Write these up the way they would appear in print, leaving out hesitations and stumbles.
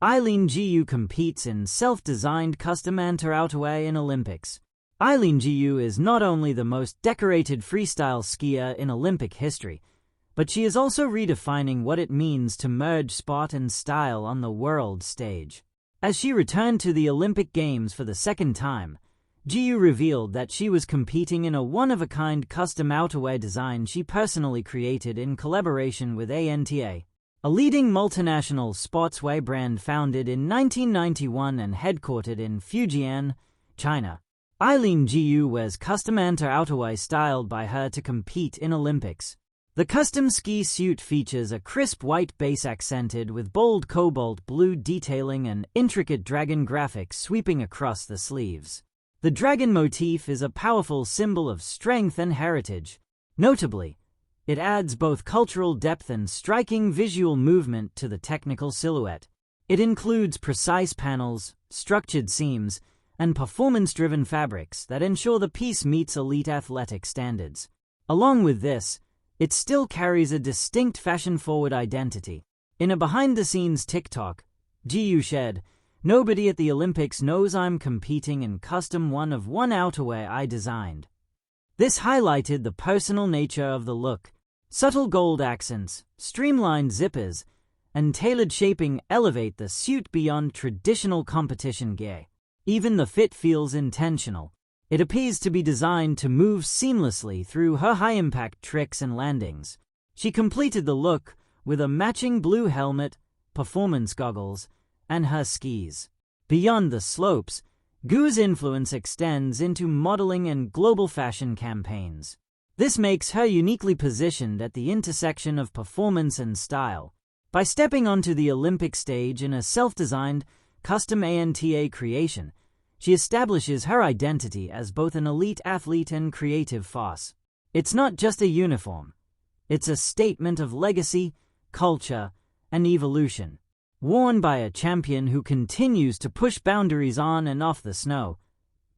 Eileen Gu competes in self-designed custom Anta outerwear in Olympics. Eileen Gu is not only the most decorated freestyle skier in Olympic history, but she is also redefining what it means to merge sport and style on the world stage. As she returned to the Olympic Games for the second time, Gu revealed that she was competing in a one-of-a-kind custom outerwear design she personally created in collaboration with Anta, a leading multinational sportswear brand founded in 1991 and headquartered in Fujian, China. Eileen Gu wears custom Anta outerwear styled by her to compete in Olympics. The custom ski suit features a crisp white base accented with bold cobalt blue detailing and intricate dragon graphics sweeping across the sleeves. The dragon motif is a powerful symbol of strength and heritage. Notably, it adds both cultural depth and striking visual movement to the technical silhouette. It includes precise panels, structured seams, and performance-driven fabrics that ensure the piece meets elite athletic standards. Along with this, it still carries a distinct fashion-forward identity. In a behind-the-scenes TikTok, Gu shared, "Nobody at the Olympics knows I'm competing in custom one-of-one outerwear I designed." This highlighted the personal nature of the look. Subtle gold accents, streamlined zippers, and tailored shaping elevate the suit beyond traditional competition gear. Even the fit feels intentional. It appears to be designed to move seamlessly through her high-impact tricks and landings. She completed the look with a matching blue helmet, performance goggles, and her skis. Beyond the slopes, Gu's influence extends into modeling and global fashion campaigns. This makes her uniquely positioned at the intersection of performance and style. By stepping onto the Olympic stage in a self-designed, custom Anta creation, she establishes her identity as both an elite athlete and creative force. It's not just a uniform. It's a statement of legacy, culture, and evolution. Worn by a champion who continues to push boundaries on and off the snow,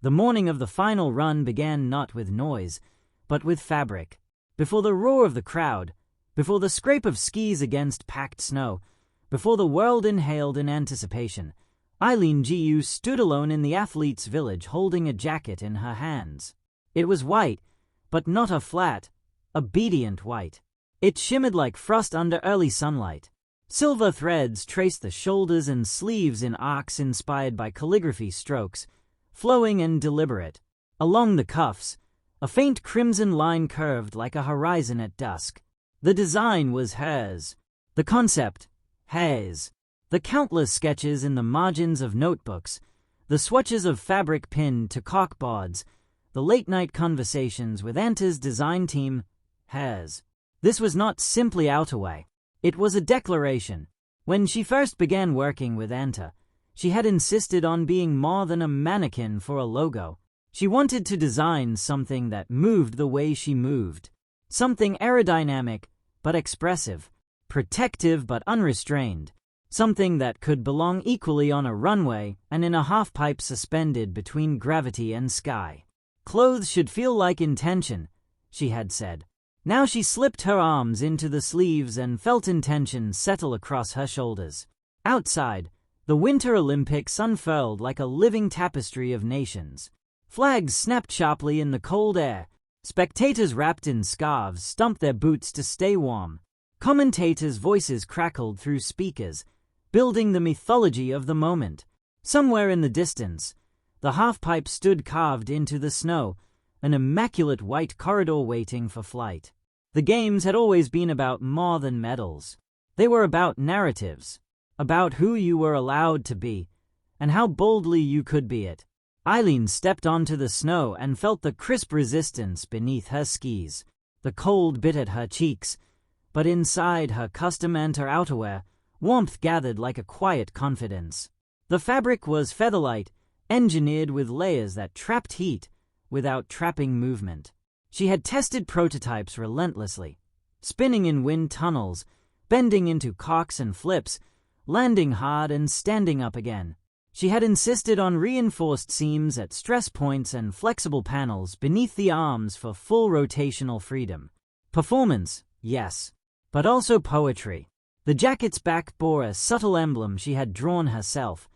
the morning of the final run began not with noise, but with fabric. Before the roar of the crowd, before the scrape of skis against packed snow, before the world inhaled in anticipation, Eileen Gu stood alone in the athletes' village holding a jacket in her hands. It was white, but not a flat, obedient white. It shimmered like frost under early sunlight. Silver threads traced the shoulders and sleeves in arcs inspired by calligraphy strokes, flowing and deliberate. Along the cuffs, a faint crimson line curved like a horizon at dusk. The design was hers. The concept, hers. The countless sketches in the margins of notebooks, the swatches of fabric pinned to corkboards, the late-night conversations with Anta's design team, hers. This was not simply outerwear. It was a declaration. When she first began working with Anta, she had insisted on being more than a mannequin for a logo. She wanted to design something that moved the way she moved. Something aerodynamic, but expressive. Protective, but unrestrained. Something that could belong equally on a runway and in a half-pipe suspended between gravity and sky. Clothes should feel like intention, she had said. Now she slipped her arms into the sleeves and felt intention settle across her shoulders. Outside, the Winter Olympics unfurled like a living tapestry of nations. Flags snapped sharply in the cold air. Spectators wrapped in scarves stumped their boots to stay warm. Commentators' voices crackled through speakers, building the mythology of the moment. Somewhere in the distance, the half-pipe stood carved into the snow, an immaculate white corridor waiting for flight. The games had always been about more than medals. They were about narratives, about who you were allowed to be, and how boldly you could be it. Eileen stepped onto the snow and felt the crisp resistance beneath her skis. The cold bit at her cheeks, but inside her custom Anta outerwear, warmth gathered like a quiet confidence. The fabric was featherlight, engineered with layers that trapped heat without trapping movement. She had tested prototypes relentlessly, spinning in wind tunnels, bending into cocks and flips, landing hard and standing up again. She had insisted on reinforced seams at stress points and flexible panels beneath the arms for full rotational freedom. Performance, yes, but also poetry. The jacket's back bore a subtle emblem she had drawn herself,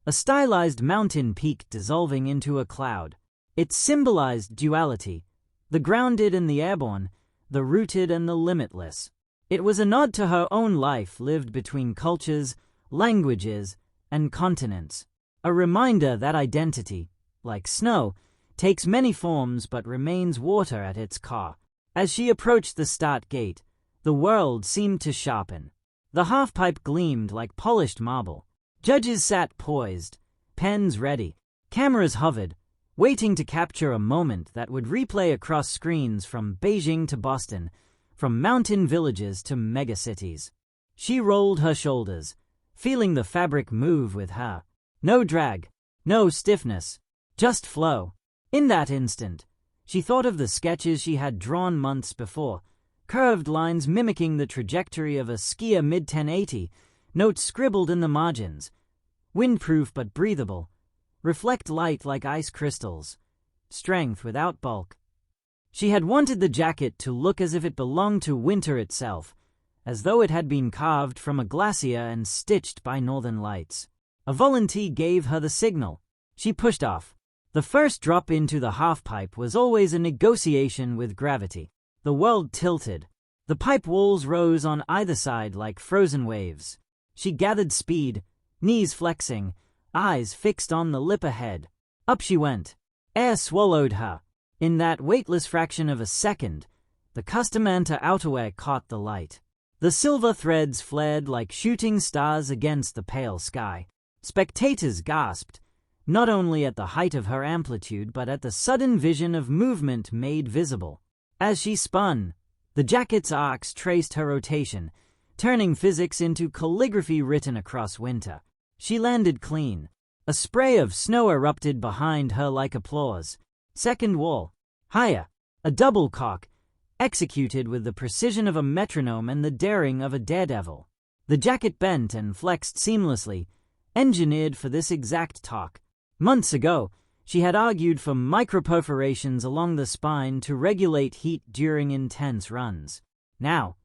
a stylized mountain peak dissolving into a cloud. It symbolized duality, the grounded and the airborne, the rooted and the limitless. It was a nod to her own life lived between cultures, languages, and continents. A reminder that identity, like snow, takes many forms but remains water at its core. As she approached the start gate, the world seemed to sharpen. The halfpipe gleamed like polished marble. Judges sat poised, pens ready, cameras hovered, waiting to capture a moment that would replay across screens from Beijing to Boston, from mountain villages to megacities. She rolled her shoulders, feeling the fabric move with her. No drag, no stiffness, just flow. In that instant, she thought of the sketches she had drawn months before, curved lines mimicking the trajectory of a skier mid-1080, notes scribbled in the margins, windproof but breathable, reflect light like ice crystals, strength without bulk. She had wanted the jacket to look as if it belonged to winter itself, as though it had been carved from a glacier and stitched by northern lights. A volunteer gave her the signal. She pushed off. The first drop into the halfpipe was always a negotiation with gravity. The world tilted. The pipe walls rose on either side like frozen waves. She gathered speed, knees flexing, eyes fixed on the lip ahead. Up she went. Air swallowed her. In that weightless fraction of a second, the custom Anta outerwear caught the light. The silver threads flared like shooting stars against the pale sky. Spectators gasped, not only at the height of her amplitude but at the sudden vision of movement made visible. As she spun, the jacket's arcs traced her rotation, turning physics into calligraphy written across winter. She landed clean. A spray of snow erupted behind her like applause. Second wall. Higher. A double cock, executed with the precision of a metronome and the daring of a daredevil. The jacket bent and flexed seamlessly, engineered for this exact talk. Months ago, she had argued for microperforations along the spine to regulate heat during intense runs. Now,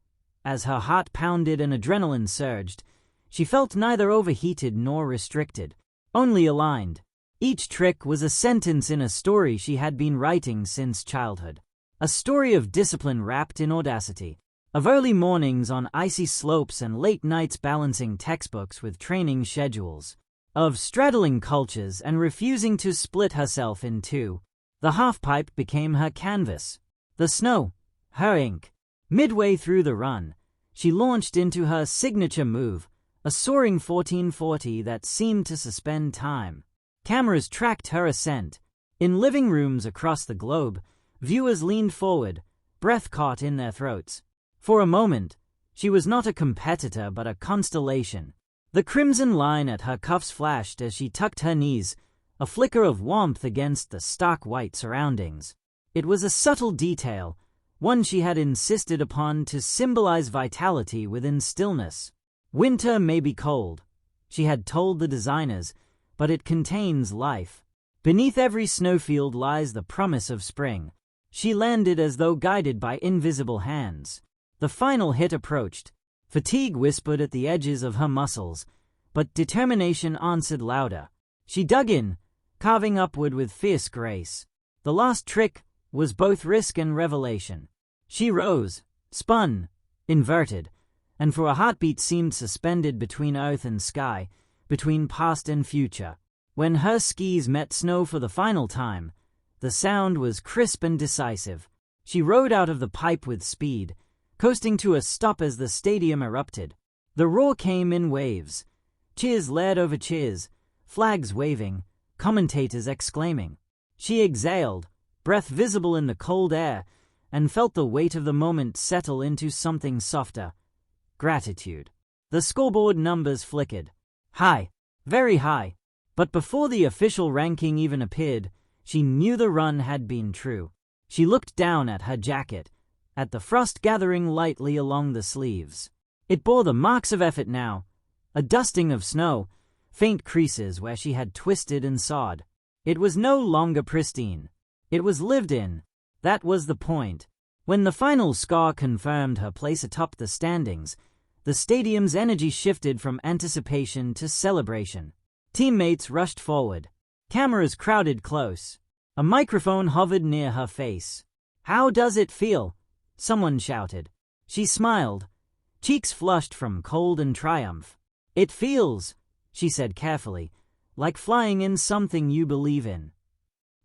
as her heart pounded and adrenaline surged, she felt neither overheated nor restricted, only aligned. Each trick was a sentence in a story she had been writing since childhood. A story of discipline wrapped in audacity, of early mornings on icy slopes and late nights balancing textbooks with training schedules, of straddling cultures and refusing to split herself in two. The halfpipe became her canvas, the snow, her ink. Midway through the run, she launched into her signature move, a soaring 1440 that seemed to suspend time. Cameras tracked her ascent. In living rooms across the globe, viewers leaned forward, breath caught in their throats. For a moment, she was not a competitor but a constellation. The crimson line at her cuffs flashed as she tucked her knees, a flicker of warmth against the stark white surroundings. It was a subtle detail, one she had insisted upon to symbolize vitality within stillness. Winter may be cold, she had told the designers, but it contains life. Beneath every snowfield lies the promise of spring. She landed as though guided by invisible hands. The final hit approached. Fatigue whispered at the edges of her muscles, but determination answered louder. She dug in, carving upward with fierce grace. The last trick was both risk and revelation. She rose, spun, inverted, and for a heartbeat seemed suspended between earth and sky, between past and future. When her skis met snow for the final time, the sound was crisp and decisive. She rode out of the pipe with speed, coasting to a stop as the stadium erupted. The roar came in waves. Cheers layered over cheers, flags waving, commentators exclaiming. She exhaled, breath visible in the cold air, and felt the weight of the moment settle into something softer. Gratitude. The scoreboard numbers flickered. High, very high. But before the official ranking even appeared, she knew the run had been true. She looked down at her jacket, at the frost gathering lightly along the sleeves. It bore the marks of effort now, a dusting of snow, faint creases where she had twisted and sawed. It was no longer pristine. It was lived in. That was the point. When the final scar confirmed her place atop the standings, the stadium's energy shifted from anticipation to celebration. Teammates rushed forward. Cameras crowded close. A microphone hovered near her face. "How does it feel?" someone shouted. She smiled, cheeks flushed from cold and triumph. "It feels," she said carefully, "like flying in something you believe in."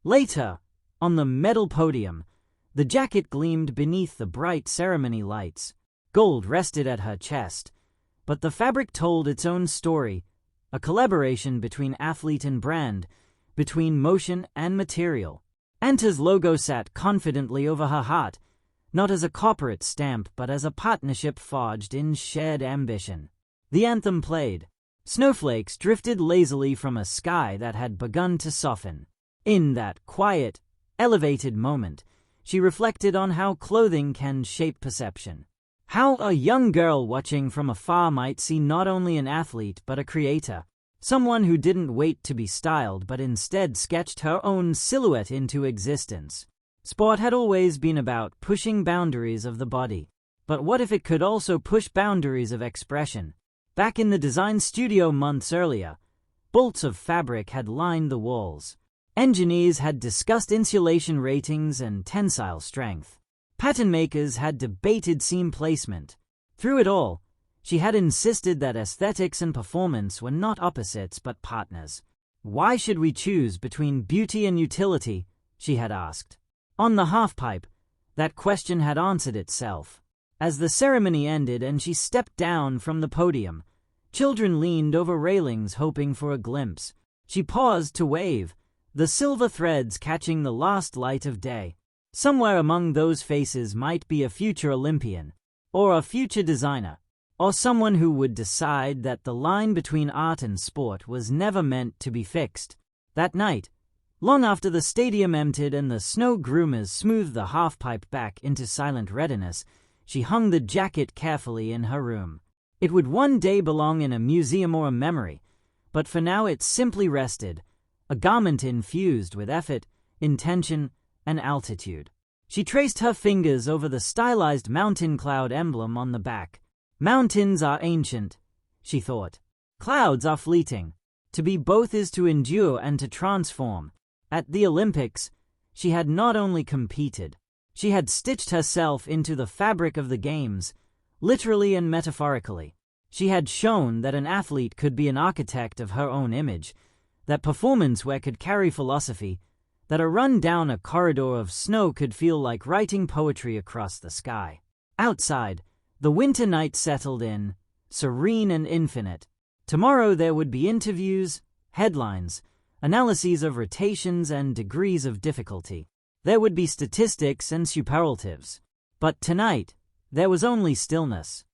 Later, on the medal podium, the jacket gleamed beneath the bright ceremony lights. Gold rested at her chest, but the fabric told its own story, a collaboration between athlete and brand, between motion and material. Anta's logo sat confidently over her heart, not as a corporate stamp but as a partnership forged in shared ambition. The anthem played. Snowflakes drifted lazily from a sky that had begun to soften. In that quiet, elevated moment, she reflected on how clothing can shape perception. How a young girl watching from afar might see not only an athlete but a creator, someone who didn't wait to be styled but instead sketched her own silhouette into existence. Sport had always been about pushing boundaries of the body, but what if it could also push boundaries of expression? Back in the design studio months earlier, bolts of fabric had lined the walls. Engineers had discussed insulation ratings and tensile strength. Pattern makers had debated seam placement. Through it all, she had insisted that aesthetics and performance were not opposites but partners. "Why should we choose between beauty and utility?" she had asked. On the halfpipe, that question had answered itself. As the ceremony ended and she stepped down from the podium, children leaned over railings hoping for a glimpse. She paused to wave, the silver threads catching the last light of day. Somewhere among those faces might be a future Olympian, or a future designer, or someone who would decide that the line between art and sport was never meant to be fixed. That night, long after the stadium emptied and the snow groomers smoothed the halfpipe back into silent readiness, she hung the jacket carefully in her room. It would one day belong in a museum or a memory, but for now it simply rested, a garment infused with effort, intention, and altitude. She traced her fingers over the stylized mountain cloud emblem on the back. Mountains are ancient, she thought. Clouds are fleeting. To be both is to endure and to transform. At the Olympics, she had not only competed, she had stitched herself into the fabric of the games, literally and metaphorically. She had shown that an athlete could be an architect of her own image, that performance wear could carry philosophy, that a run down a corridor of snow could feel like writing poetry across the sky. Outside, the winter night settled in, serene and infinite. Tomorrow there would be interviews, headlines, analyses of rotations and degrees of difficulty. There would be statistics and superlatives. But tonight, there was only stillness.